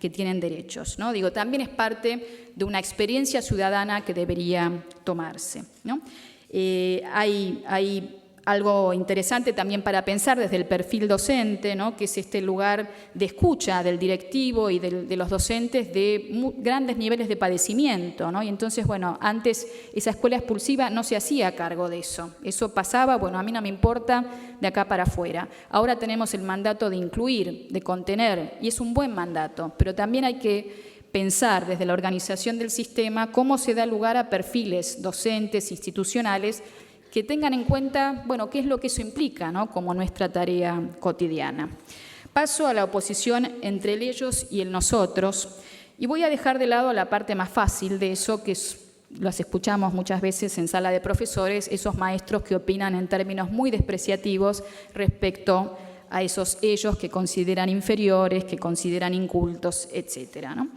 que tienen derechos, ¿no? Digo, también es parte de una experiencia ciudadana que debería tomarse, ¿no? Hay algo interesante también para pensar desde el perfil docente, ¿no? Que es este lugar de escucha del directivo y de los docentes de grandes niveles de padecimiento, ¿no? Y entonces, bueno, antes esa escuela expulsiva no se hacía cargo de eso. Eso pasaba, bueno, a mí no me importa, de acá para afuera. Ahora tenemos el mandato de incluir, de contener, y es un buen mandato, pero también hay que pensar desde la organización del sistema cómo se da lugar a perfiles docentes, institucionales, que tengan en cuenta, bueno, qué es lo que eso implica, ¿no? Como nuestra tarea cotidiana. Paso a la oposición entre el ellos y el nosotros, y voy a dejar de lado la parte más fácil de eso, que las escuchamos muchas veces en sala de profesores, esos maestros que opinan en términos muy despreciativos respecto a esos ellos que consideran inferiores, que consideran incultos, etcétera, ¿no?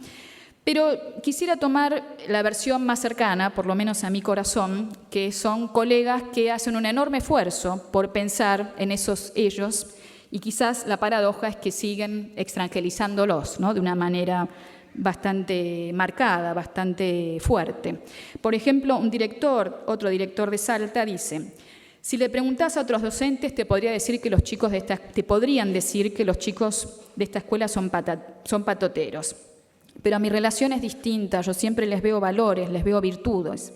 Pero quisiera tomar la versión más cercana, por lo menos a mi corazón, que son colegas que hacen un enorme esfuerzo por pensar en esos ellos, y quizás la paradoja es que siguen extranjerizándolos, ¿no? De una manera bastante marcada, bastante fuerte. Por ejemplo, otro director de Salta dice: si le preguntás a otros docentes, te podrían decir que los chicos de esta escuela son patoteros. Pero mi relación es distinta, yo siempre les veo valores, les veo virtudes.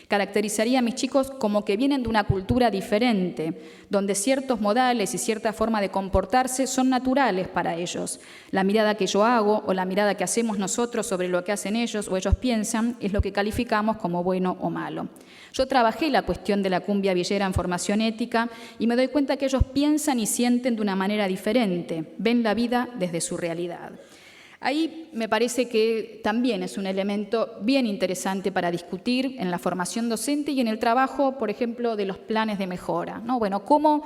Caracterizaría a mis chicos como que vienen de una cultura diferente, donde ciertos modales y cierta forma de comportarse son naturales para ellos. La mirada que yo hago o la mirada que hacemos nosotros sobre lo que hacen ellos o ellos piensan es lo que calificamos como bueno o malo. Yo trabajé la cuestión de la cumbia villera en formación ética y me doy cuenta que ellos piensan y sienten de una manera diferente, ven la vida desde su realidad. Ahí me parece que también es un elemento bien interesante para discutir en la formación docente y en el trabajo, por ejemplo, de los planes de mejora, ¿no? Bueno, ¿cómo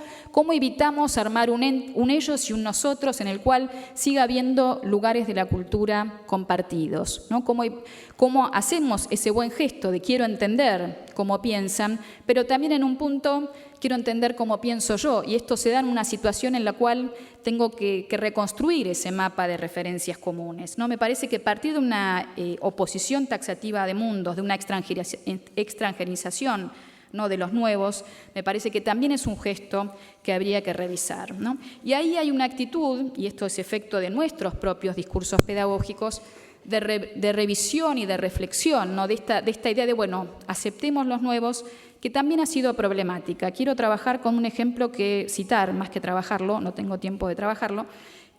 evitamos armar un ellos y un nosotros en el cual siga habiendo lugares de la cultura compartidos, ¿no? ¿Cómo hacemos ese buen gesto de quiero entender cómo piensan, pero también en un punto quiero entender cómo pienso yo, y esto se da en una situación en la cual tengo que reconstruir ese mapa de referencias comunes, ¿no? Me parece que partir de una oposición taxativa de mundos, de una extranjerización, ¿no?, de los nuevos, me parece que también es un gesto que habría que revisar, ¿no? Y ahí hay una actitud, y esto es efecto de nuestros propios discursos pedagógicos, de revisión y de reflexión, ¿no?, de esta idea de, bueno, aceptemos los nuevos, que también ha sido problemática. Quiero trabajar con un ejemplo citar, más que trabajarlo, no tengo tiempo de trabajarlo,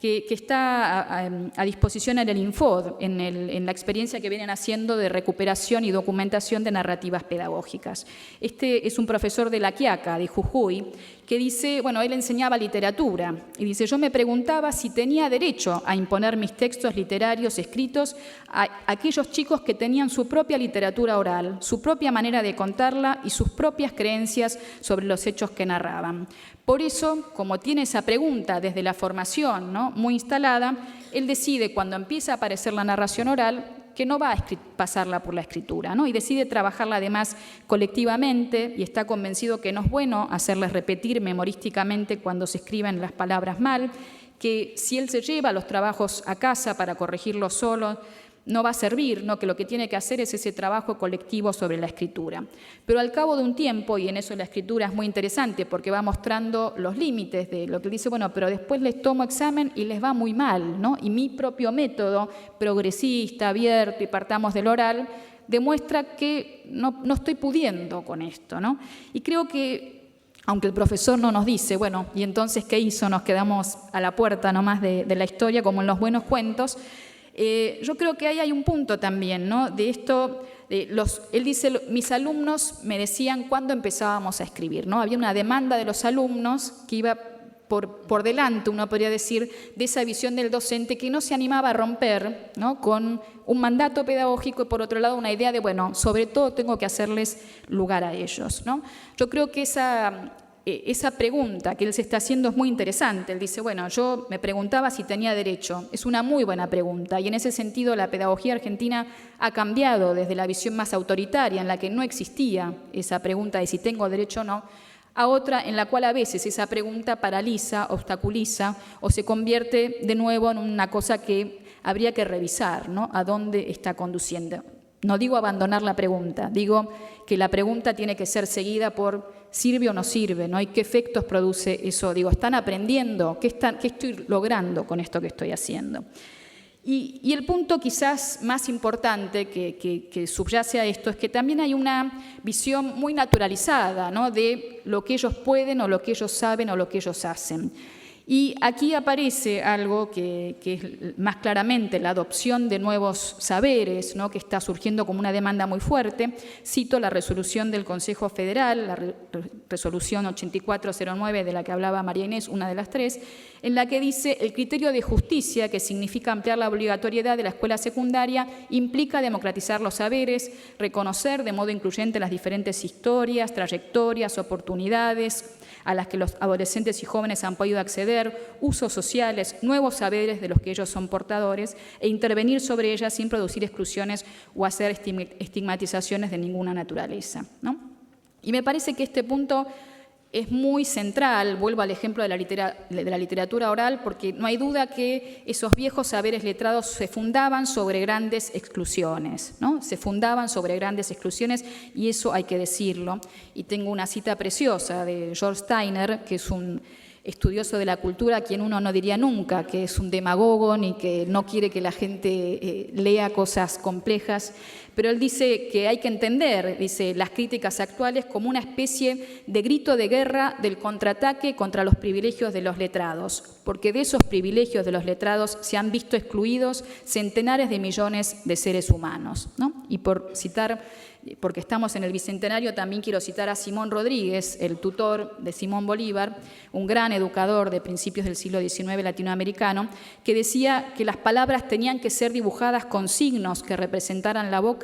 que está a disposición en el Infod, en la experiencia que vienen haciendo de recuperación y documentación de narrativas pedagógicas. Este es un profesor de La Quiaca, de Jujuy, que dice, bueno, él enseñaba literatura, y dice, yo me preguntaba si tenía derecho a imponer mis textos literarios escritos a aquellos chicos que tenían su propia literatura oral, su propia manera de contarla y sus propias creencias sobre los hechos que narraban. Por eso, como tiene esa pregunta desde la formación, ¿no?, muy instalada, él decide, cuando empieza a aparecer la narración oral, que no va a pasarla por la escritura, ¿no? Y decide trabajarla además colectivamente, y está convencido que no es bueno hacerles repetir memorísticamente cuando se escriben las palabras mal, que si él se lleva los trabajos a casa para corregirlos solo, no va a servir, ¿no?, que lo que tiene que hacer es ese trabajo colectivo sobre la escritura. Pero al cabo de un tiempo, y en eso la escritura es muy interesante porque va mostrando los límites de lo que dice, bueno, pero después les tomo examen y les va muy mal, ¿no? Y mi propio método progresista, abierto y partamos del oral, demuestra que no estoy pudiendo con esto, ¿no? Y creo que, aunque el profesor no nos dice, bueno, ¿y entonces qué hizo? Nos quedamos a la puerta nomás de la historia, como en los buenos cuentos. Yo creo que ahí hay un punto también, ¿no?, de esto. Él dice, mis alumnos me decían cuándo empezábamos a escribir, ¿no? Había una demanda de los alumnos que iba por delante, uno podría decir, de esa visión del docente que no se animaba a romper, ¿no?, con un mandato pedagógico y, por otro lado, una idea de, bueno, sobre todo tengo que hacerles lugar a ellos, ¿no? Yo creo que esa pregunta que él se está haciendo es muy interesante. Él dice, bueno, yo me preguntaba si tenía derecho. Es una muy buena pregunta, y en ese sentido la pedagogía argentina ha cambiado desde la visión más autoritaria, en la que no existía esa pregunta de si tengo derecho o no, a otra en la cual a veces esa pregunta paraliza, obstaculiza o se convierte de nuevo en una cosa que habría que revisar, ¿no?, a dónde está conduciendo. No digo abandonar la pregunta, digo que la pregunta tiene que ser seguida por ¿sirve o no sirve?, ¿no? ¿Y qué efectos produce eso? Digo, ¿están aprendiendo? ¿Qué estoy logrando con esto que estoy haciendo? Y el punto quizás más importante que subyace a esto es que también hay una visión muy naturalizada, ¿no?, de lo que ellos pueden o lo que ellos saben o lo que ellos hacen. Y aquí aparece algo que es más claramente la adopción de nuevos saberes, ¿no?, que está surgiendo como una demanda muy fuerte. Cito la resolución del Consejo Federal, la resolución 8409 de la que hablaba María Inés, una de las tres, en la que dice: el criterio de justicia, que significa ampliar la obligatoriedad de la escuela secundaria, implica democratizar los saberes, reconocer de modo incluyente las diferentes historias, trayectorias, oportunidades a las que los adolescentes y jóvenes han podido acceder, usos sociales, nuevos saberes de los que ellos son portadores, e intervenir sobre ellas sin producir exclusiones o hacer estigmatizaciones de ninguna naturaleza, ¿no? Y me parece que este punto es muy central. Vuelvo al ejemplo de la literatura oral, porque no hay duda que esos viejos saberes letrados se fundaban sobre grandes exclusiones, ¿no? Se fundaban sobre grandes exclusiones, y eso hay que decirlo. Y tengo una cita preciosa de George Steiner, que es un estudioso de la cultura, a quien uno no diría nunca que es un demagogo ni que no quiere que la gente lea cosas complejas, pero él dice que hay que entender, dice, las críticas actuales como una especie de grito de guerra del contraataque contra los privilegios de los letrados, porque de esos privilegios de los letrados se han visto excluidos centenares de millones de seres humanos, ¿no? Y por citar, porque estamos en el Bicentenario, también quiero citar a Simón Rodríguez, el tutor de Simón Bolívar, un gran educador de principios del siglo XIX latinoamericano, que decía que las palabras tenían que ser dibujadas con signos que representaran la boca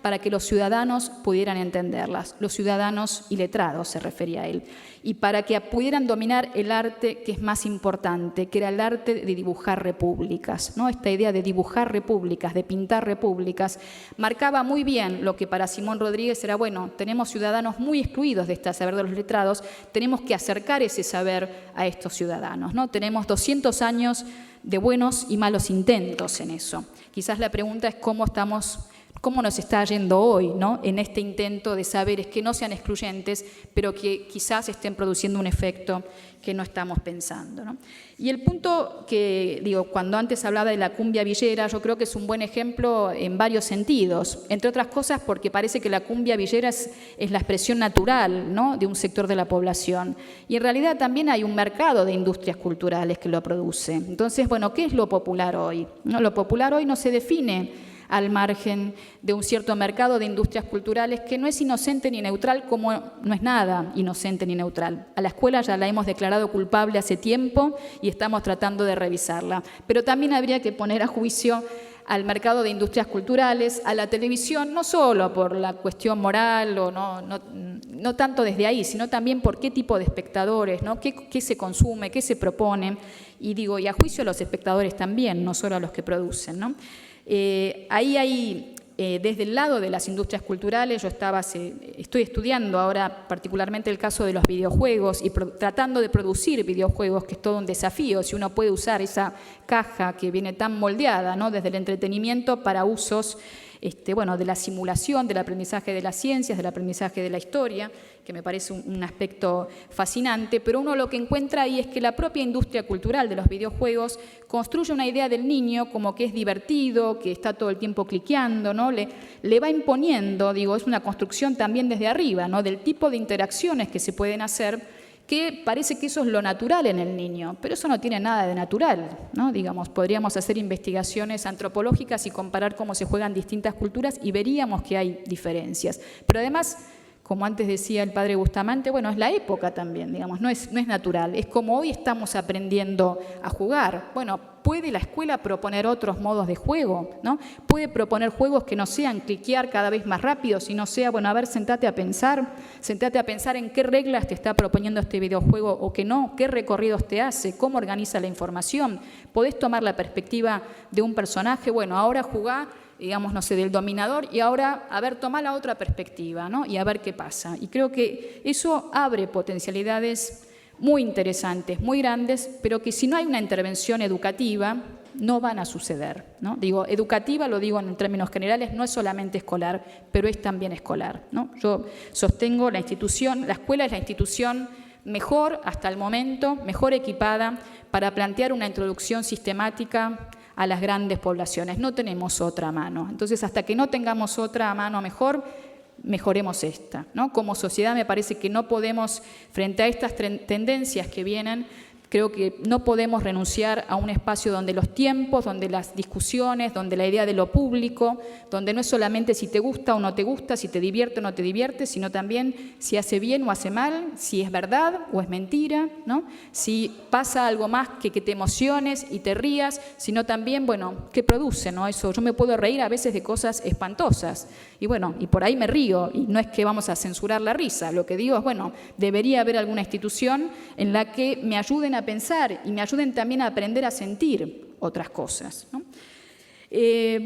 para que los ciudadanos pudieran entenderlas. Los ciudadanos iletrados se refería a él. Y para que pudieran dominar el arte que es más importante, que era el arte de dibujar repúblicas, ¿no? Esta idea de dibujar repúblicas, de pintar repúblicas, marcaba muy bien lo que para Simón Rodríguez era: bueno, tenemos ciudadanos muy excluidos de este saber de los letrados, tenemos que acercar ese saber a estos ciudadanos, ¿no? Tenemos 200 años de buenos y malos intentos en eso. Quizás la pregunta es cómo nos está yendo hoy, ¿no?, en este intento de saberes que no sean excluyentes, pero que quizás estén produciendo un efecto que no estamos pensando, ¿no? Y el punto que, digo, cuando antes hablaba de la cumbia villera, yo creo que es un buen ejemplo en varios sentidos, entre otras cosas porque parece que la cumbia villera es la expresión natural, ¿no?, de un sector de la población, y en realidad también hay un mercado de industrias culturales que lo produce. Entonces, bueno, ¿qué es lo popular hoy? ¿No? Lo popular hoy no se define al margen de un cierto mercado de industrias culturales que no es inocente ni neutral, como no es nada inocente ni neutral. A la escuela ya la hemos declarado culpable hace tiempo y estamos tratando de revisarla. Pero también habría que poner a juicio al mercado de industrias culturales, a la televisión, no solo por la cuestión moral o no tanto desde ahí, sino también por qué tipo de espectadores, ¿no? Qué se consume, qué se propone, y a juicio a los espectadores también, no solo a los que producen, ¿no? Ahí hay, desde el lado de las industrias culturales, estoy estudiando ahora particularmente el caso de los videojuegos y tratando de producir videojuegos, que es todo un desafío, si uno puede usar esa caja que viene tan moldeada, ¿no?, desde el entretenimiento para usos de la simulación, del aprendizaje de las ciencias, del aprendizaje de la historia, que me parece un aspecto fascinante, pero uno lo que encuentra ahí es que la propia industria cultural de los videojuegos construye una idea del niño como que es divertido, que está todo el tiempo cliqueando, ¿no? Le va imponiendo, es una construcción también desde arriba, ¿no?, del tipo de interacciones que se pueden hacer, que parece que eso es lo natural en el niño, pero eso no tiene nada de natural, ¿no? Podríamos hacer investigaciones antropológicas y comparar cómo se juegan distintas culturas y veríamos que hay diferencias. Pero además, como antes decía el padre Bustamante, es la época también, no es natural, es como hoy estamos aprendiendo a jugar. ¿Puede la escuela proponer otros modos de juego, ¿no? Puede proponer juegos que no sean cliquear cada vez más rápido, sino sea, a ver, sentate a pensar en qué reglas te está proponiendo este videojuego o que no, qué recorridos te hace, cómo organiza la información. Podés tomar la perspectiva de un personaje, ahora jugá, del dominador, y ahora, tomá la otra perspectiva, ¿no? Y a ver qué pasa. Y creo que eso abre potencialidades muy interesantes, muy grandes, pero que si no hay una intervención educativa, no van a suceder, ¿no? Digo, educativa, lo digo en términos generales, no es solamente escolar, pero es también escolar, ¿no? Yo sostengo la escuela es la institución mejor hasta el momento, mejor equipada para plantear una introducción sistemática a las grandes poblaciones. No tenemos otra mano. Entonces, hasta que no tengamos otra mano mejor, mejoremos esta, ¿no? Como sociedad me parece que no podemos, frente a estas tendencias que vienen, creo que no podemos renunciar a un espacio donde los tiempos, donde las discusiones, donde la idea de lo público, donde no es solamente si te gusta o no te gusta, si te divierte o no te divierte, sino también si hace bien o hace mal, si es verdad o es mentira, ¿no? Si pasa algo más que te emociones y te rías, sino también, bueno, ¿qué produce, no? Eso, yo me puedo reír a veces de cosas espantosas y bueno, y por ahí me río y no es que vamos a censurar la risa, lo que digo es, bueno, debería haber alguna institución en la que me ayuden a pensar y me ayuden también a aprender a sentir otras cosas, ¿no?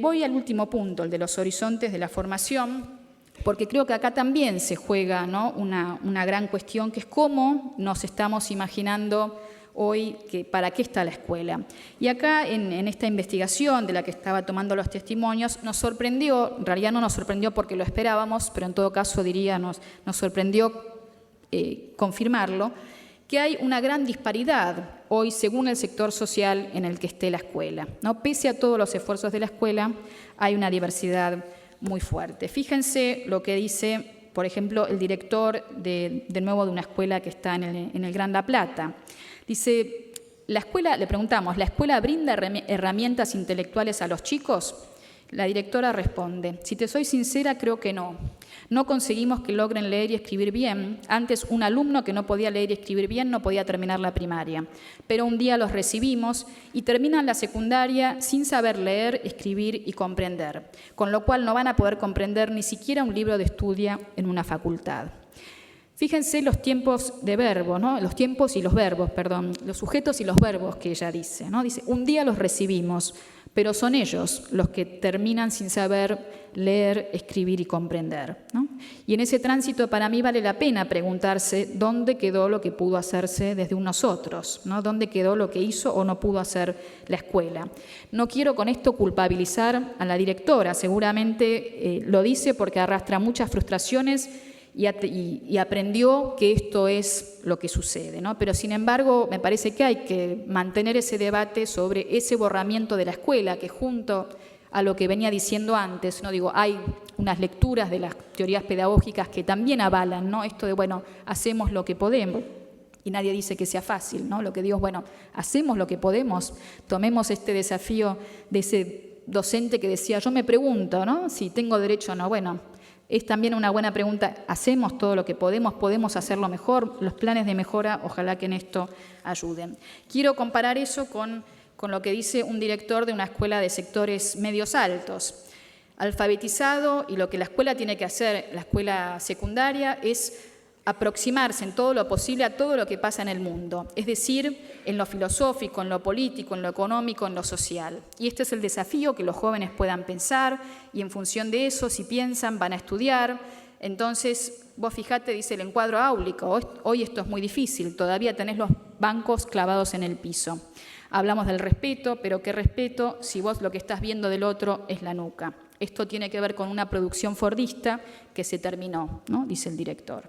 Voy al último punto, el de los horizontes de la formación, porque creo que acá también se juega, ¿no? una gran cuestión, que es cómo nos estamos imaginando hoy para qué está la escuela. Y acá en esta investigación de la que estaba tomando los testimonios, nos sorprendió, en realidad no nos sorprendió porque lo esperábamos, pero en todo caso diría nos sorprendió confirmarlo, que hay una gran disparidad hoy según el sector social en el que esté la escuela, ¿no? Pese a todos los esfuerzos de la escuela, hay una diversidad muy fuerte. Fíjense lo que dice, por ejemplo, el director de nuevo de una escuela que está en el Gran La Plata. Dice, la escuela, le preguntamos, ¿la escuela brinda herramientas intelectuales a los chicos? La directora responde, si te soy sincera, creo que no. No conseguimos que logren leer y escribir bien. Antes, un alumno que no podía leer y escribir bien no podía terminar la primaria. Pero un día los recibimos y terminan la secundaria sin saber leer, escribir y comprender, con lo cual no van a poder comprender ni siquiera un libro de estudio en una facultad. Fíjense los tiempos de verbo, ¿no? Los tiempos y los verbos, perdón, los sujetos y los verbos que ella dice, ¿no? Dice, un día los recibimos, pero son ellos los que terminan sin saber leer, escribir y comprender, ¿no? Y en ese tránsito para mí vale la pena preguntarse dónde quedó lo que pudo hacerse desde un nosotros, ¿no? Dónde quedó lo que hizo o no pudo hacer la escuela. No quiero con esto culpabilizar a la directora, seguramente lo dice porque arrastra muchas frustraciones y aprendió que esto es lo que sucede, ¿no? Pero sin embargo me parece que hay que mantener ese debate sobre ese borramiento de la escuela que junto a lo que venía diciendo antes, ¿no? Digo, hay unas lecturas de las teorías pedagógicas que también avalan, ¿no? Esto de, bueno, hacemos lo que podemos. Y nadie dice que sea fácil, ¿no? Lo que digo es, bueno, hacemos lo que podemos, tomemos este desafío de ese docente que decía, yo me pregunto, ¿no? Si tengo derecho o no. Bueno, es también una buena pregunta, ¿hacemos todo lo que podemos? ¿Podemos hacerlo mejor? Los planes de mejora, ojalá que en esto ayuden. Quiero comparar eso con lo que dice un director de una escuela de sectores medios altos. Alfabetizado, y lo que la escuela tiene que hacer, la escuela secundaria, es aproximarse en todo lo posible a todo lo que pasa en el mundo, es decir, en lo filosófico, en lo político, en lo económico, en lo social. Y este es el desafío, que los jóvenes puedan pensar y en función de eso, si piensan, van a estudiar. Entonces, vos fijate, dice el encuadro áulico, hoy esto es muy difícil, todavía tenés los bancos clavados en el piso. Hablamos del respeto, pero ¿qué respeto si vos lo que estás viendo del otro es la nuca? Esto tiene que ver con una producción fordista que se terminó, ¿no? Dice el director.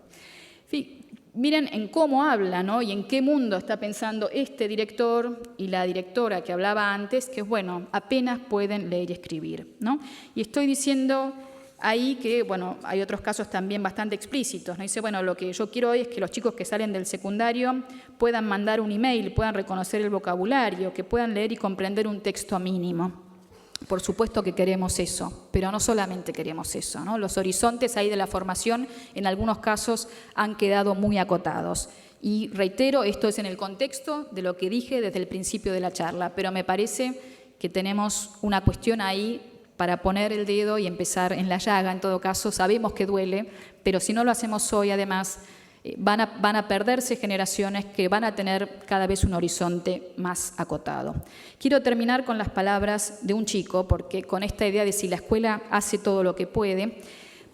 Miren en cómo habla, ¿no? Y en qué mundo está pensando este director y la directora que hablaba antes, que es, bueno, apenas pueden leer y escribir, ¿no? Y estoy diciendo ahí que, bueno, hay otros casos también bastante explícitos, ¿no? Dice, bueno, lo que yo quiero hoy es que los chicos que salen del secundario puedan mandar un email, puedan reconocer el vocabulario, que puedan leer y comprender un texto mínimo. Por supuesto que queremos eso, pero no solamente queremos eso, ¿no? Los horizontes ahí de la formación en algunos casos han quedado muy acotados. Y reitero, esto es en el contexto de lo que dije desde el principio de la charla, pero me parece que tenemos una cuestión ahí para poner el dedo y empezar en la llaga. En todo caso, sabemos que duele, pero si no lo hacemos hoy, además, van a perderse generaciones que van a tener cada vez un horizonte más acotado. Quiero terminar con las palabras de un chico, porque con esta idea de si la escuela hace todo lo que puede,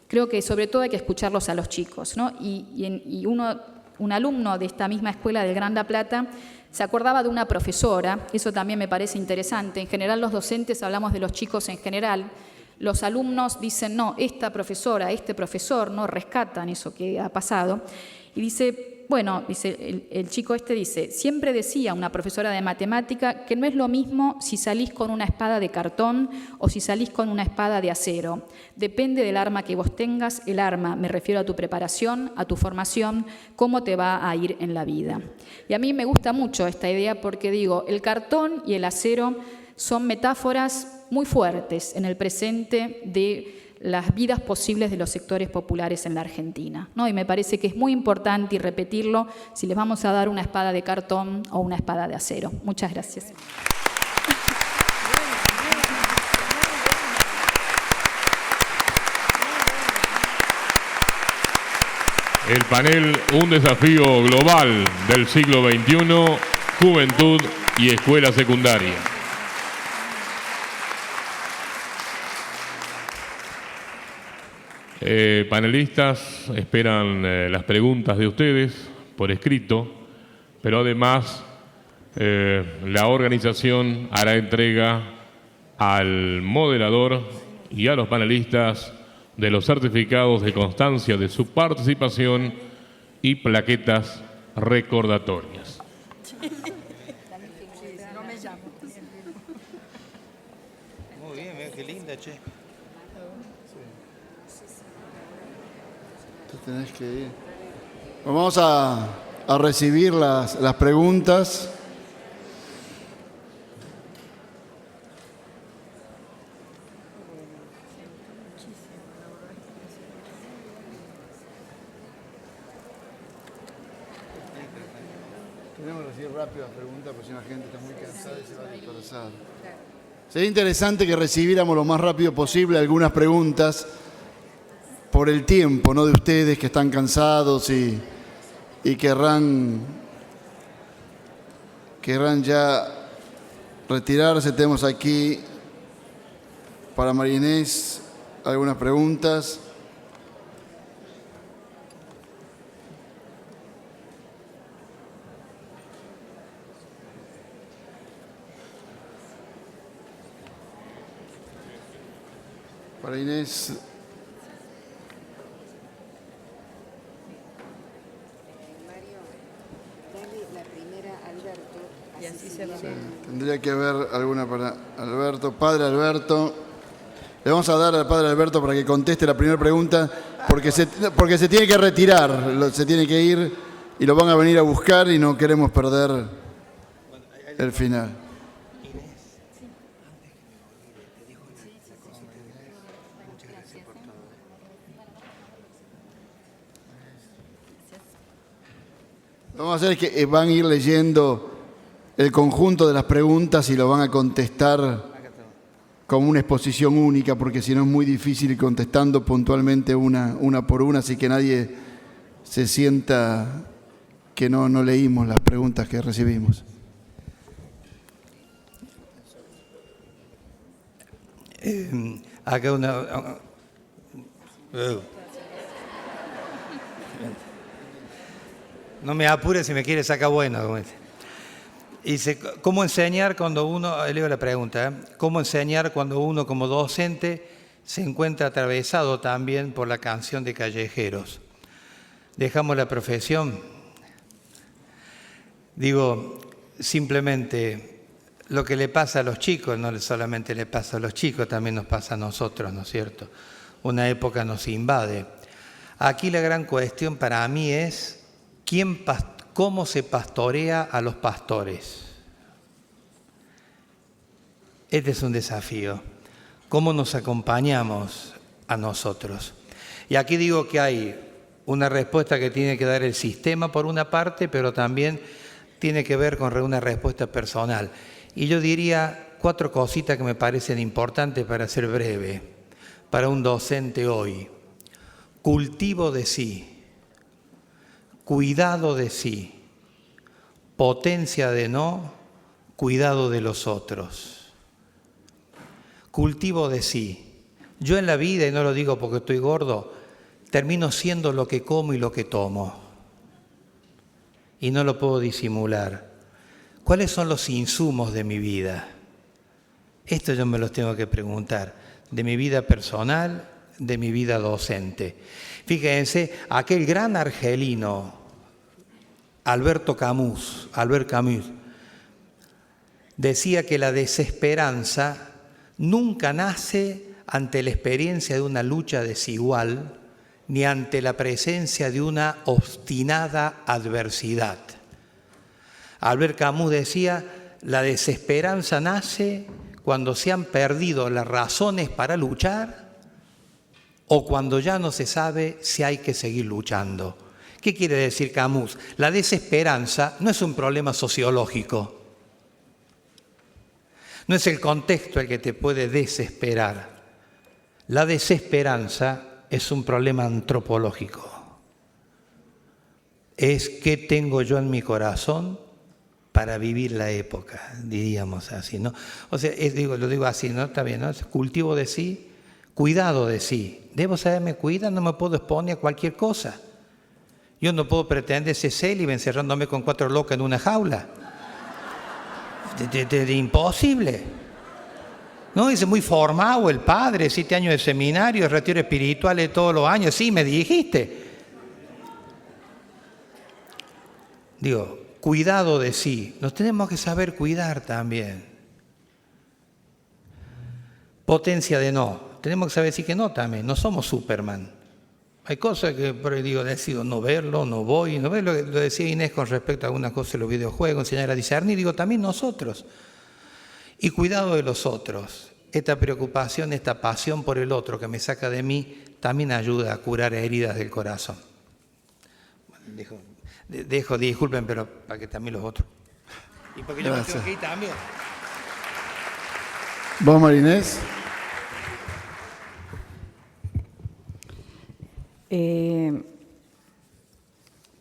creo que sobre todo hay que escucharlos a los chicos, ¿no? Y un alumno de esta misma escuela del Gran La Plata se acordaba de una profesora, eso también me parece interesante. En general los docentes hablamos de los chicos en general, los alumnos dicen, no, esta profesora, este profesor, no rescatan eso que ha pasado. Y dice, bueno, dice, el chico este dice, siempre decía una profesora de matemática que no es lo mismo si salís con una espada de cartón o si salís con una espada de acero. Depende del arma que vos tengas, el arma, me refiero a tu preparación, a tu formación, cómo te va a ir en la vida. Y a mí me gusta mucho esta idea porque digo, el cartón y el acero son metáforas muy fuertes en el presente de las vidas posibles de los sectores populares en la Argentina, ¿no? Y me parece que es muy importante, y repetirlo, si les vamos a dar una espada de cartón o una espada de acero. Muchas gracias. El panel Un desafío global del siglo XXI, juventud y escuela secundaria. Panelistas esperan las preguntas de ustedes por escrito, pero además la organización hará entrega al moderador y a los panelistas de los certificados de constancia de su participación y plaquetas recordatorias. Muy bien, mira qué linda, che. Tenés que ir. Vamos a recibir las preguntas. Queremos recibir rápido las preguntas porque si la gente está muy cansada y se va a dispersar. Sería interesante que recibiéramos lo más rápido posible algunas preguntas por el tiempo, ¿no?, de ustedes que están cansados y querrán ya retirarse. Tenemos aquí para María Inés algunas preguntas. Para Inés. Tendría que haber alguna para Alberto. Padre Alberto. Le vamos a dar al Padre Alberto para que conteste la primera pregunta, porque se tiene que retirar, se tiene que ir y lo van a venir a buscar y no queremos perder el final. Lo que vamos a hacer es que van a ir leyendo el conjunto de las preguntas y lo van a contestar como una exposición única, porque si no es muy difícil ir contestando puntualmente una por una, así que nadie se sienta que no leímos las preguntas que recibimos. Acá una... No me apures si me quiere sacar bueno. Dice, ¿cómo enseñar cuando uno, leo la pregunta, ¿cómo enseñar cuando uno como docente se encuentra atravesado también por la canción de Callejeros? ¿Dejamos la profesión? Digo, simplemente lo que le pasa a los chicos, no solamente le pasa a los chicos, también nos pasa a nosotros, ¿no es cierto? Una época nos invade. Aquí la gran cuestión para mí es cómo se pastorea a los pastores. Este es un desafío. ¿Cómo nos acompañamos a nosotros? Y aquí digo que hay una respuesta que tiene que dar el sistema por una parte, pero también tiene que ver con una respuesta personal. Y yo diría 4 cositas que me parecen importantes para ser breve, para un docente hoy. Cultivo de sí. Cuidado de sí, potencia de no, cuidado de los otros. Cultivo de sí. Yo en la vida, y no lo digo porque estoy gordo, termino siendo lo que como y lo que tomo. Y no lo puedo disimular. ¿Cuáles son los insumos de mi vida? Esto yo me los tengo que preguntar, de mi vida personal, de mi vida docente. Fíjense, aquel gran argelino, Albert Camus, decía que la desesperanza nunca nace ante la experiencia de una lucha desigual, ni ante la presencia de una obstinada adversidad. Albert Camus decía, la desesperanza nace cuando se han perdido las razones para luchar o cuando ya no se sabe si hay que seguir luchando. ¿Qué quiere decir Camus? La desesperanza no es un problema sociológico. No es el contexto el que te puede desesperar. La desesperanza es un problema antropológico. Es qué tengo yo en mi corazón para vivir la época, diríamos así, ¿no? O sea, lo digo así, ¿no? Está bien, ¿no? Cultivo de sí, cuidado de sí. Debo saberme cuidar, no me puedo exponer a cualquier cosa. Yo no puedo pretender ser célibe encerrándome con 4 locas en una jaula. Imposible. No, dice, muy formado el padre, 7 años de seminario, retiro espirituales todos los años. Sí, me dijiste. Digo, cuidado de sí. Nos tenemos que saber cuidar también. Potencia de no. Tenemos que saber decir que no también. No somos Superman. Hay cosas que por ahí digo, decido no verlo, no voy. No ver lo decía Inés con respecto a algunas cosas de los videojuegos, enseñar a discernir. Digo, también nosotros. Y cuidado de los otros. Esta preocupación, esta pasión por el otro que me saca de mí, también ayuda a curar heridas del corazón. Dejo, disculpen, pero para que también los otros. Y porque yo me tengo que ir también. ¿Vos, Marinés?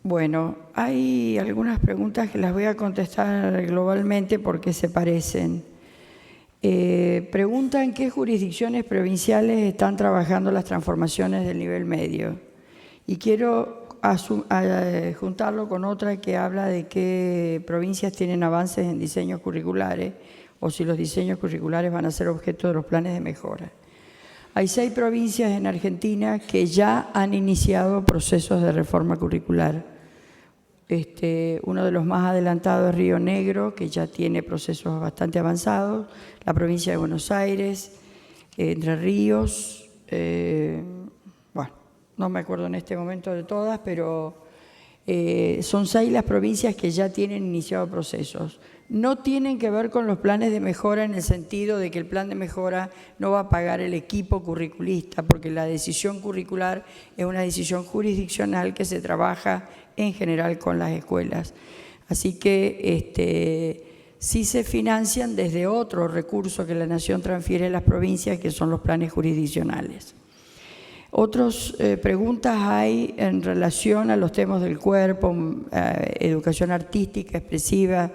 Bueno, hay algunas preguntas que las voy a contestar globalmente porque se parecen. Preguntan qué jurisdicciones provinciales están trabajando las transformaciones del nivel medio. Y quiero juntarlo con otra que habla de qué provincias tienen avances en diseños curriculares o si los diseños curriculares van a ser objeto de los planes de mejora. Hay 6 provincias en Argentina que ya han iniciado procesos de reforma curricular. Uno de los más adelantados es Río Negro, que ya tiene procesos bastante avanzados, la provincia de Buenos Aires, Entre Ríos, bueno, no me acuerdo en este momento de todas, pero son 6 las provincias que ya tienen iniciado procesos. No tienen que ver con los planes de mejora en el sentido de que el plan de mejora no va a pagar el equipo curriculista, porque la decisión curricular es una decisión jurisdiccional que se trabaja en general con las escuelas. Así que sí se financian desde otro recurso que la Nación transfiere a las provincias, que son los planes jurisdiccionales. Otras preguntas hay en relación a los temas del cuerpo, educación artística, expresiva,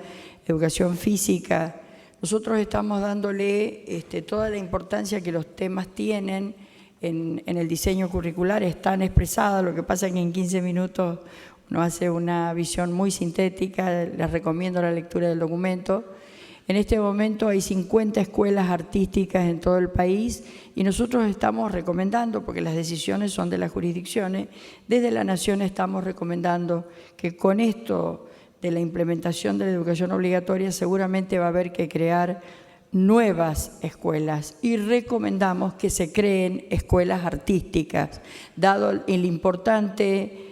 educación física. Nosotros estamos dándole toda la importancia que los temas tienen en el diseño curricular, están expresadas, lo que pasa es que en 15 minutos uno hace una visión muy sintética, les recomiendo la lectura del documento. En este momento hay 50 escuelas artísticas en todo el país y nosotros estamos recomendando, porque las decisiones son de las jurisdicciones, desde la Nación estamos recomendando que con esto de la implementación de la educación obligatoria seguramente va a haber que crear nuevas escuelas y recomendamos que se creen escuelas artísticas, dado el importante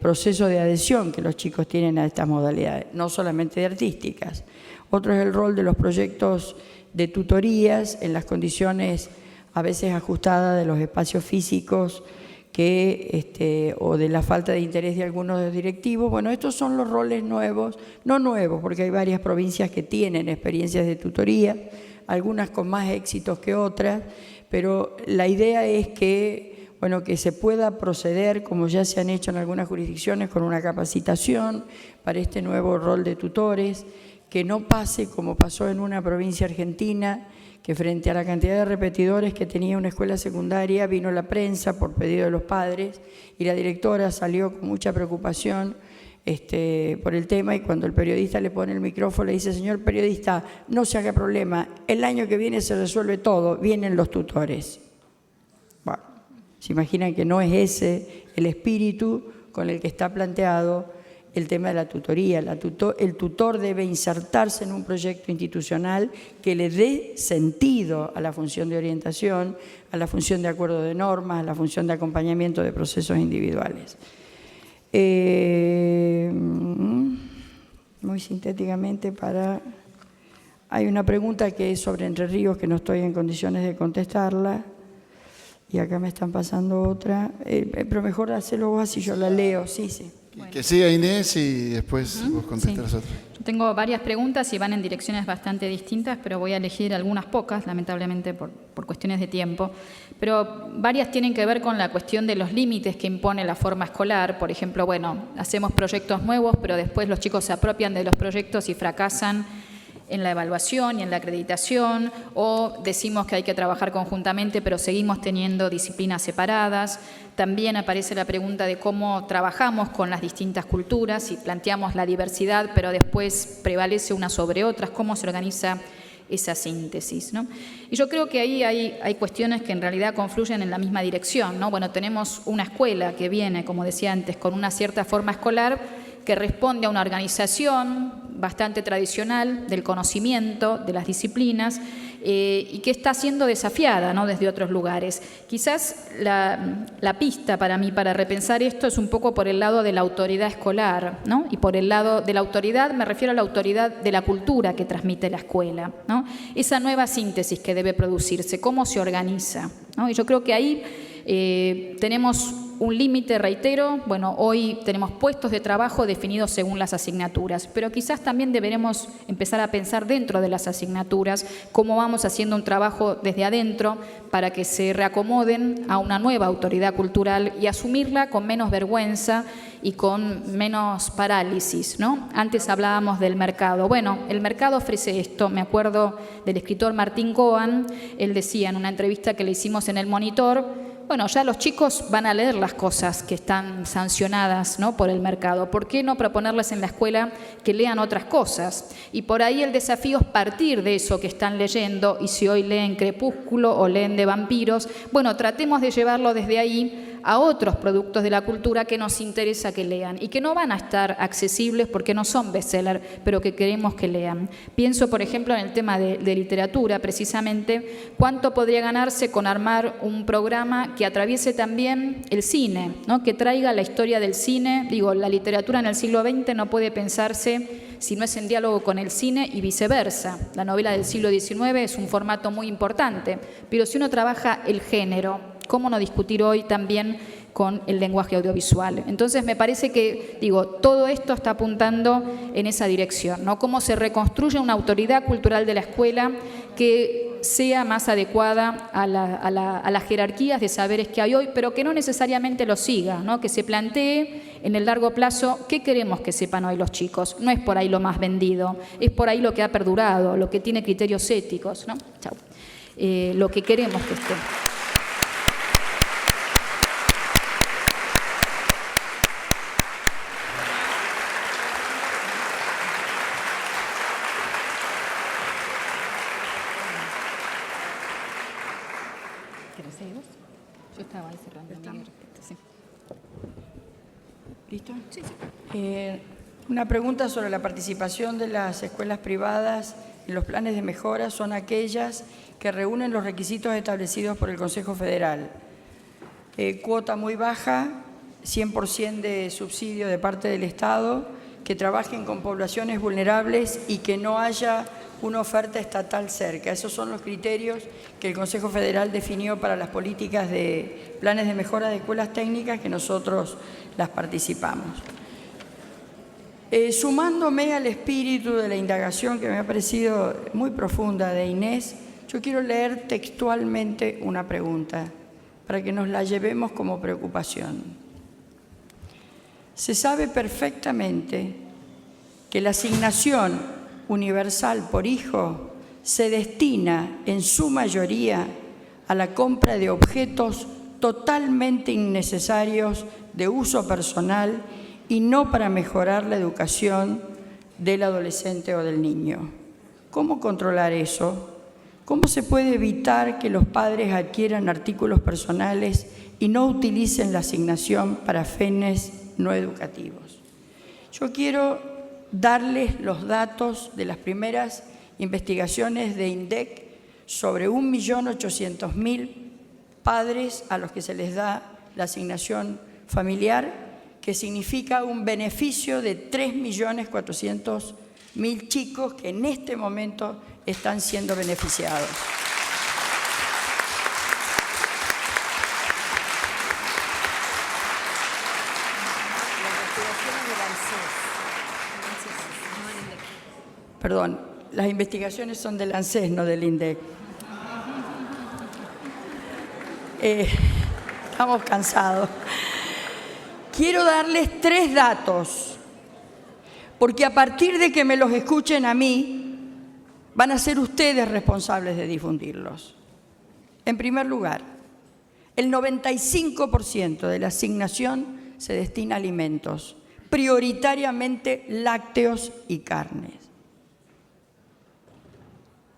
proceso de adhesión que los chicos tienen a estas modalidades, no solamente de artísticas. Otro es el rol de los proyectos de tutorías en las condiciones a veces ajustadas de los espacios físicos o de la falta de interés de algunos de los directivos. Bueno, estos son los roles nuevos, no nuevos, porque hay varias provincias que tienen experiencias de tutoría, algunas con más éxitos que otras, pero la idea es que se pueda proceder, como ya se han hecho en algunas jurisdicciones, con una capacitación para este nuevo rol de tutores, que no pase como pasó en una provincia argentina, que frente a la cantidad de repetidores que tenía una escuela secundaria, vino la prensa por pedido de los padres y la directora salió con mucha preocupación por el tema, y cuando el periodista le pone el micrófono le dice: señor periodista, no se haga problema, el año que viene se resuelve todo, vienen los tutores. Bueno, se imaginan que no es ese el espíritu con el que está planteado el tema de la tutoría. El tutor debe insertarse en un proyecto institucional que le dé sentido a la función de orientación, a la función de acuerdo de normas, a la función de acompañamiento de procesos individuales. Muy sintéticamente, hay una pregunta que es sobre Entre Ríos que no estoy en condiciones de contestarla, y acá me están pasando otra, pero mejor hacerlo vos así yo la leo. Sí. Bueno. Que siga Inés y después vos contestas otras. Yo tengo varias preguntas y van en direcciones bastante distintas, pero voy a elegir algunas pocas, lamentablemente por cuestiones de tiempo. Pero varias tienen que ver con la cuestión de los límites que impone la forma escolar. Por ejemplo, hacemos proyectos nuevos, pero después los chicos se apropian de los proyectos y fracasan en la evaluación y en la acreditación, o decimos que hay que trabajar conjuntamente, pero seguimos teniendo disciplinas separadas. También aparece la pregunta de cómo trabajamos con las distintas culturas, si planteamos la diversidad, pero después prevalece una sobre otras, cómo se organiza esa síntesis, ¿no? Y yo creo que ahí hay cuestiones que en realidad confluyen en la misma dirección, ¿no? Tenemos una escuela que viene, como decía antes, con una cierta forma escolar que responde a una organización bastante tradicional del conocimiento, de las disciplinas, y que está siendo desafiada, ¿no?, desde otros lugares. Quizás la pista para mí para repensar esto es un poco por el lado de la autoridad escolar, ¿no? Y por el lado de la autoridad me refiero a la autoridad de la cultura que transmite la escuela, ¿no? Esa nueva síntesis que debe producirse, cómo se organiza, ¿no? Y yo creo que ahí tenemos un límite, reitero. Hoy tenemos puestos de trabajo definidos según las asignaturas, pero quizás también deberemos empezar a pensar dentro de las asignaturas cómo vamos haciendo un trabajo desde adentro para que se reacomoden a una nueva autoridad cultural y asumirla con menos vergüenza y con menos parálisis, ¿no? Antes hablábamos del mercado. El mercado ofrece esto. Me acuerdo del escritor Martín Cohen. Él decía en una entrevista que le hicimos en El Monitor: ya los chicos van a leer las cosas que están sancionadas, ¿no?, por el mercado. ¿Por qué no proponerles en la escuela que lean otras cosas? Y por ahí el desafío es partir de eso que están leyendo, y si hoy leen Crepúsculo o leen de vampiros, tratemos de llevarlo desde ahí a otros productos de la cultura que nos interesa que lean y que no van a estar accesibles porque no son bestseller, pero que queremos que lean. Pienso, por ejemplo, en el tema de literatura, precisamente, cuánto podría ganarse con armar un programa que atraviese también el cine, ¿no?, que traiga la historia del cine. La literatura en el siglo XX no puede pensarse si no es en diálogo con el cine y viceversa. La novela del siglo XIX es un formato muy importante, pero si uno trabaja el género, ¿cómo no discutir hoy también con el lenguaje audiovisual? Entonces me parece que, todo esto está apuntando en esa dirección, ¿no? Cómo se reconstruye una autoridad cultural de la escuela que sea más adecuada a las jerarquías de saberes que hay hoy, pero que no necesariamente lo siga, ¿no? Que se plantee en el largo plazo qué queremos que sepan hoy los chicos. No es por ahí lo más vendido, es por ahí lo que ha perdurado, lo que tiene criterios éticos, ¿no? Lo que queremos que esté. Yo estaba ahí cerrando. Sí. ¿Listo? Sí. Una pregunta sobre la participación de las escuelas privadas en los planes de mejora. Son aquellas que reúnen los requisitos establecidos por el Consejo Federal. Cuota muy baja, 100% de subsidio de parte del Estado, que trabajen con poblaciones vulnerables y que no haya una oferta estatal cerca. Esos son los criterios que el Consejo Federal definió para las políticas de planes de mejora de escuelas técnicas, que nosotros las participamos. Sumándome al espíritu de la indagación que me ha parecido muy profunda de Inés, yo quiero leer textualmente una pregunta para que nos la llevemos como preocupación. Se sabe perfectamente que la asignación universal por hijo se destina en su mayoría a la compra de objetos totalmente innecesarios de uso personal y no para mejorar la educación del adolescente o del niño. ¿Cómo controlar eso? ¿Cómo se puede evitar que los padres adquieran artículos personales y no utilicen la asignación para fines no educativos? Yo quiero darles los datos de las primeras investigaciones de INDEC sobre 1.800.000 padres a los que se les da la asignación familiar, que significa un beneficio de 3.400.000 chicos que en este momento están siendo beneficiados. Perdón, las investigaciones son del ANSES, no del INDEC. Estamos cansados. Quiero darles 3 datos, porque a partir de que me los escuchen a mí, van a ser ustedes responsables de difundirlos. En primer lugar, el 95% de la asignación se destina a alimentos, prioritariamente lácteos y carnes.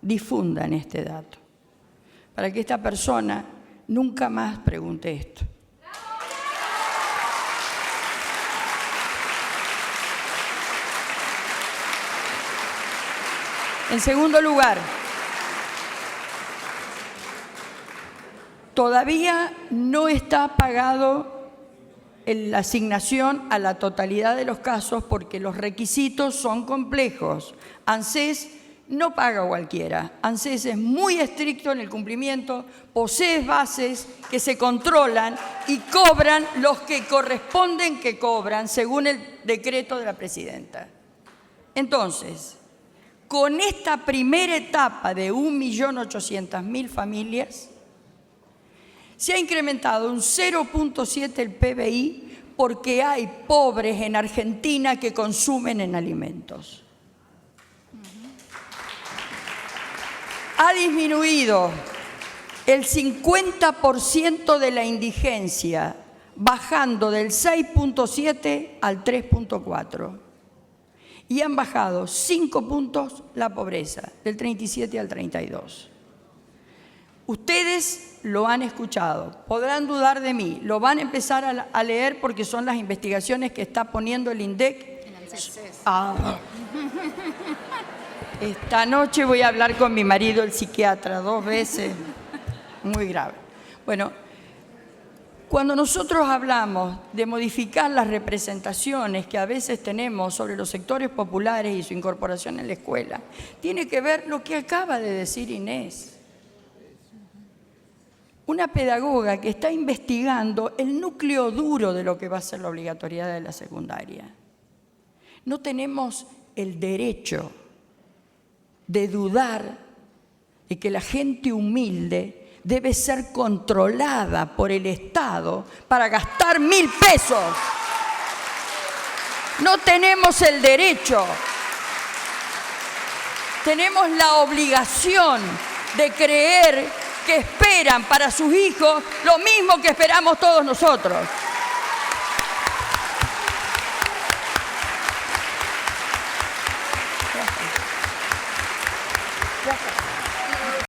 Difundan este dato, para que esta persona nunca más pregunte esto. En segundo lugar, todavía no está pagado la asignación a la totalidad de los casos porque los requisitos son complejos. ANSES no paga a cualquiera. ANSES es muy estricto en el cumplimiento, posee bases que se controlan y cobran los que corresponden que cobran según el decreto de la presidenta. Entonces, con esta primera etapa de 1.800.000 familias, se ha incrementado un 0.7 el PBI porque hay pobres en Argentina que consumen en alimentos. Ha disminuido el 50% de la indigencia, bajando del 6.7 al 3.4. Y han bajado 5 puntos la pobreza, del 37 al 32. Ustedes lo han escuchado, podrán dudar de mí, lo van a empezar a leer porque son las investigaciones que está poniendo el INDEC. Esta noche voy a hablar con mi marido, el psiquiatra, 2 veces. Muy grave. Bueno, cuando nosotros hablamos de modificar las representaciones que a veces tenemos sobre los sectores populares y su incorporación en la escuela, tiene que ver lo que acaba de decir Inés. Una pedagoga que está investigando el núcleo duro de lo que va a ser la obligatoriedad de la secundaria. No tenemos el derecho de dudar de que la gente humilde debe ser controlada por el Estado para gastar 1.000 pesos. No tenemos el derecho. Tenemos la obligación de creer que esperan para sus hijos lo mismo que esperamos todos nosotros.